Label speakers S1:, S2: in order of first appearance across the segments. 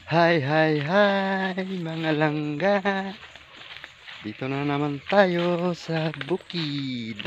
S1: Hi, hi, hi mga langga. Dito na naman tayo sa bukid.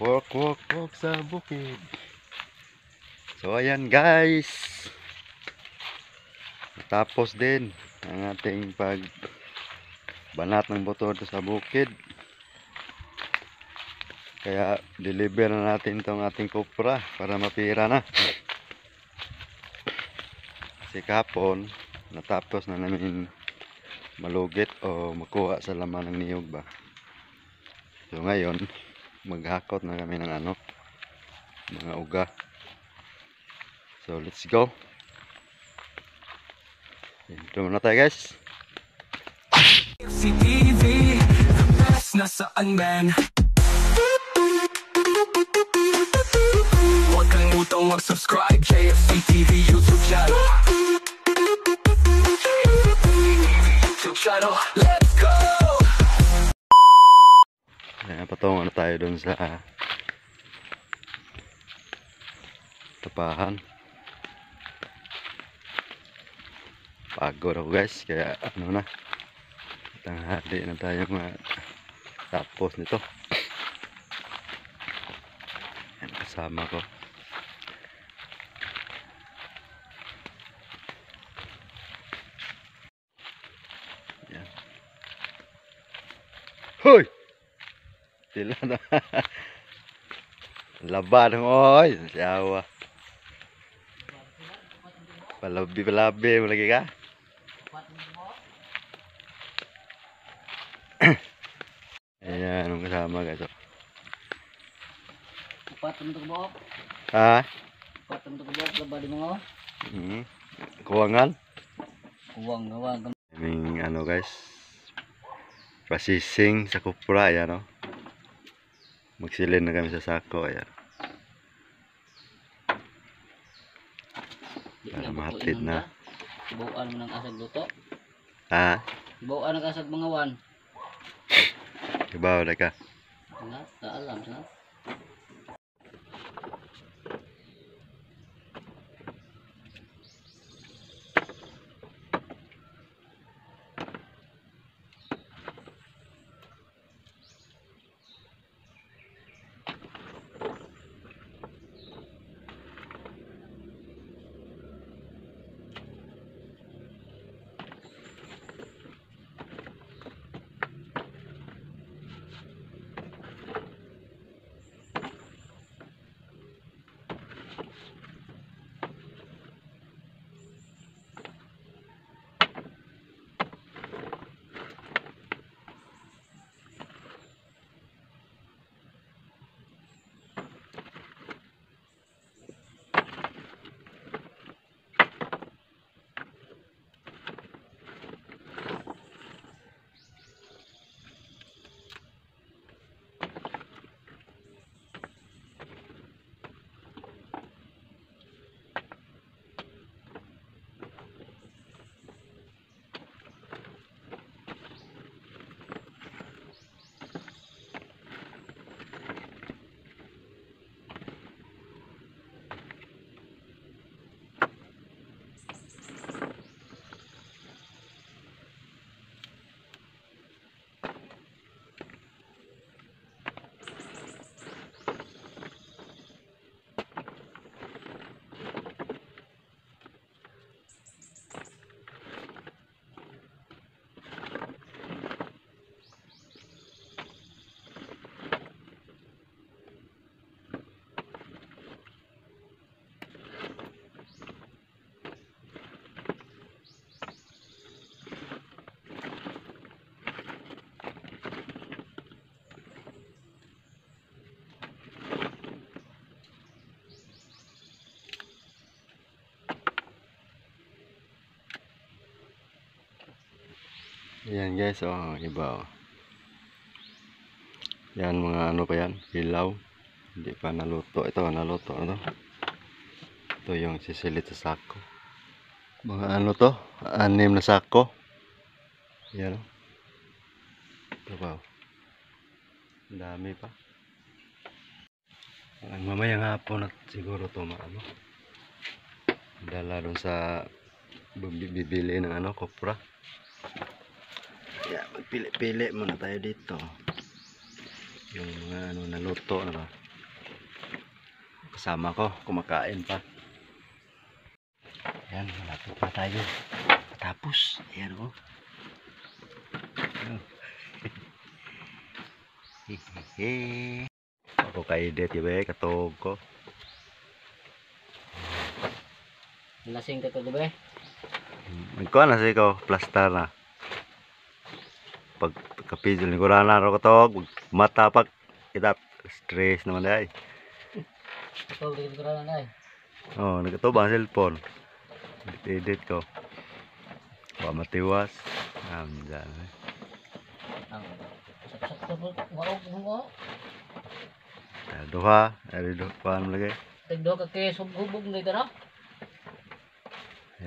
S1: Walk sa bukid. So ayan guys. Natapos din ang ating pagbanat ng motor sa bukid. Kaya deliver na natin itong ating Cupra para mapira na. Kasi kahapon natapos na namin malugit o makuha sa laman ng niyog ba. So ngayon maghakot na kami ng mga uga. So let's go. Ito muna tayo guys.
S2: CTV, the best nasaan man. Huwag kang utong mag-subscribe, JFCTV YouTube channel. YouTube channel, let's go!
S1: Ayan, patungo na tayo dun sa tapahan. Pagod ako guys, kaya tanghali na tayo tapos nito. Ayan, kasama ko. Ayan. Hoy! Sila na. Laban ng oy, siyawa. Palabi mo lagi ka. Ayan, ang kasama guys.
S3: Upat temen tuh kebok.
S1: Ha?
S3: Upat temen tuh kebok lebar di mga.
S1: Kuwangan.
S3: Uwang gawang.
S1: Aming guys. Processing sa Cupra, ayan o. Magsilin na kami sa sako, ayan. Para mahatid na.
S3: Bawaan mo ng asag luto.
S1: Ha?
S3: Bawaan ng asag mga wan.
S1: Ibaw na ka.
S3: Nga, alam sa.
S1: Ayan guys, oh, iba oh. Yan mga pa yan, hilaw. Hindi pa naluto. Ito, naluto na to. Ito yung sisilit sa sako. Mga to, 6 na sako. Yan oh. Ito pa oh. Ang dami pa. Mamayang hapon at siguro to dala dun sa bibili ng ano, kopra. Kaya magpili-pili muna tayo dito. Yung mga ano, naluto na ba. Kasama ko, kumakain pa. Ayan, malapit na tayo. Tapos, ayan o. Hehehe. Ako ka-edit, iba katog ko.
S3: Lasing ka to, diba?
S1: Nagkuhan na siya ko, plaster na. Pag kapidyo, lingkuran na ro katog. Mata pag, kita, stress naman ay.
S3: Ito, dito ko na ay.
S1: Oh, nagkatubang ang cellphone. Edit ko. Matiwas. Dyan.
S3: Ang saksak to, maog mo.
S1: Duha. Ari duha. Paano lagi?
S3: Tigdo ka kay subhubog na ito, no?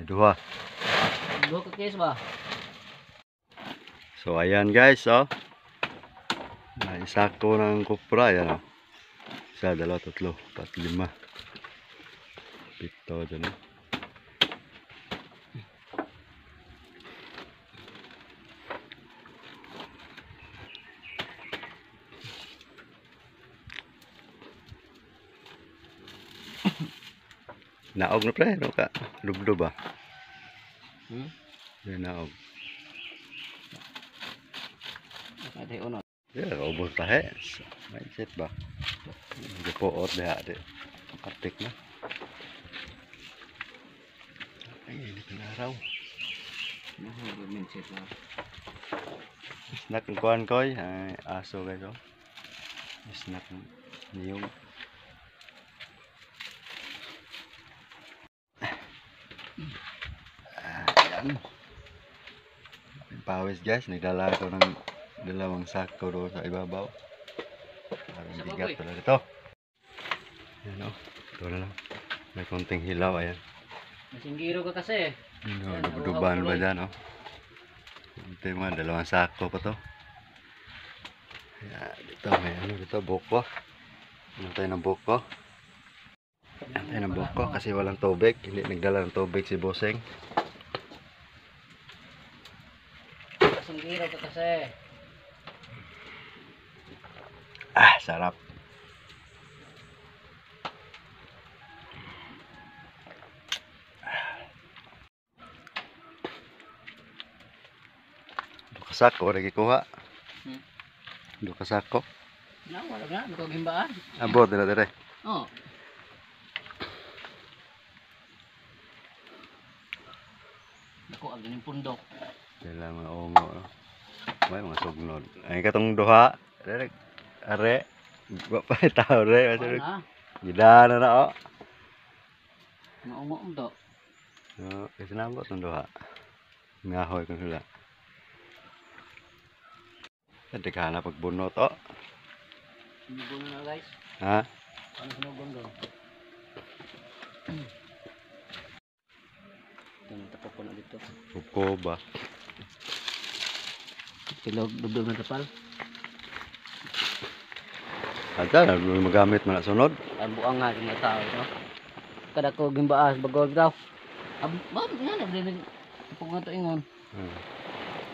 S1: Duha.
S3: Tigdo ka kay ba?
S1: So, ayan guys, oh. Isa ko ng kupra. Ayan, oh. Isa, dalawa, tatlo, 4, 5. 7 dyan, oh. Naog na pre, no ka? Dubdo ba? Naog.
S3: Ada uno.
S1: Yeah, ubos tahe. Mindset ba? Gipoot diha di. Artik na. Ay, ini na araw.
S3: Mindset na.
S1: Snack ng kuhan koy. Ay, aso guys, oh. Snack niyong. Ayan. Pawis guys, nagdala ko ng dalawang sako doon sa ibabaw. Parang bigat pala ito. Ayan o, ito na lang. May konting hilaw, ayan.
S3: Masinggiro ka kasi.
S1: Duban ba dyan o. Ito yung mga dalawang sako pa to. Ayan, dito may ano dito, buko. Ano tayo ng buko? Ayan tayo ng buko kasi walang tubig. Hindi nagdala ng tubig si Boseng.
S3: Masinggiro ka kasi.
S1: Ah, sarap. Sako lagi kuha. Duka sako.
S3: Na, wala na. Ito gimbaan.
S1: Abot na dire.
S3: Oh. Ako, ang galing pundok.
S1: Dala mga ongo. No? May mga sugnod. Ay katong duha. Dire. Are. Wa pa tao re.
S3: Wala na.
S1: Gidana na o.
S3: Maungo mo to.
S1: No, kasi nabot ng duha. Ngahoy ko sila. Hindi ka na pagbunot o.
S3: Sinugon na guys.
S1: Ha?
S3: Ano sinugon doon? Ito na tapos ko na dito.
S1: Kuko ba?
S3: Pilog, dubdog na tapal.
S1: Ata na magamit man na sunod.
S3: Ang buang nga yung mga tao. No? Kada ko gimbaas, bagol daw. Ma'am, yan, nabili po nga ito ingon.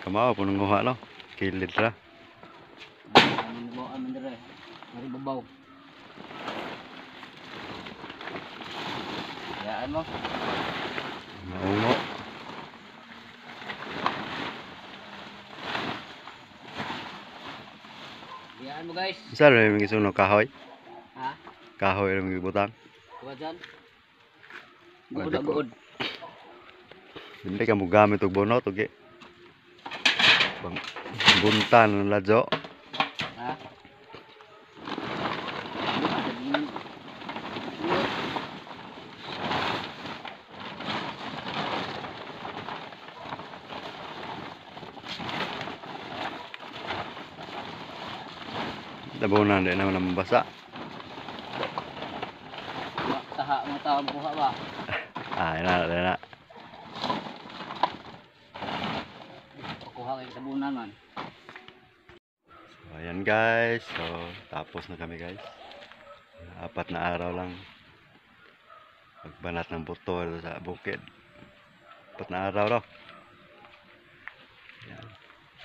S1: Kamawa po nang nguha no. Kilid ra.
S3: Ang babaw, amin dire. Mari babaw. Hayaan mo.
S1: Maungo.
S3: Hayaan mo guys.
S1: Isa rin yung isunog kahoy.
S3: Ha?
S1: Kahoy rin yung butang.
S3: Kuha dyan.
S1: Wala
S3: Buod na
S1: po.
S3: buod.
S1: Hindi ka mo gamit og bunot og bang buntan ng ladyo.
S3: Ha?
S1: Tabunan din naman ang basa.
S3: Taha mo tawag buha ba?
S1: Ah, ina.
S3: Kuha kay tabunan man.
S1: So, ayan guys. So, tapos na kami guys. 4 na araw lang. Pagbanat ng buto sa bukid. 4 na araw daw. Yan.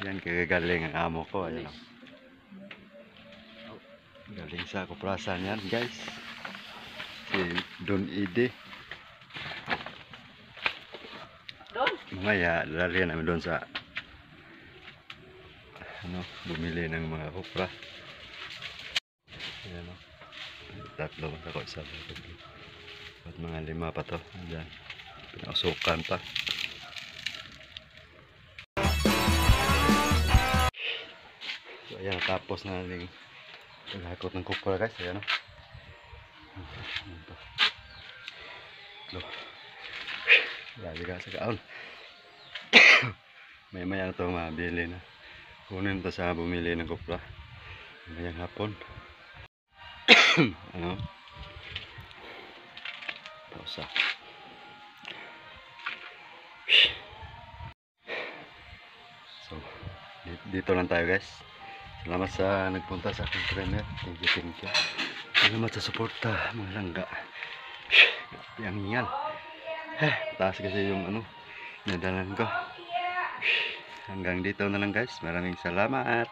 S1: Yan kagagaling ang amo ko. Ayan, oh. Galing sa kuprasan yan guys. Si Don Ide.
S3: Doon.
S1: Mamaya dalhin namin doon sa bumili ng mga kupra. Ayan, oh. Tatlo ako isa. At mga 5 pa to. Ayan. Pinausukan pa. So ayan, tapos na natin paghakot ng kupra guys. Ayan, oh. Grabe ka sa kaon. Maya-maya na ito mabili na. Kunin ito sa bumili ng kupra. Mayang hapon. Ano? Pausa. So, dito lang tayo guys. Salamat sa nagpunta sa aking trainer. Thank you. Salamat sa suporta mga langga. Yang hingal. Taas kasi yung nadalan ko. Hanggang dito na lang guys. Maraming salamat.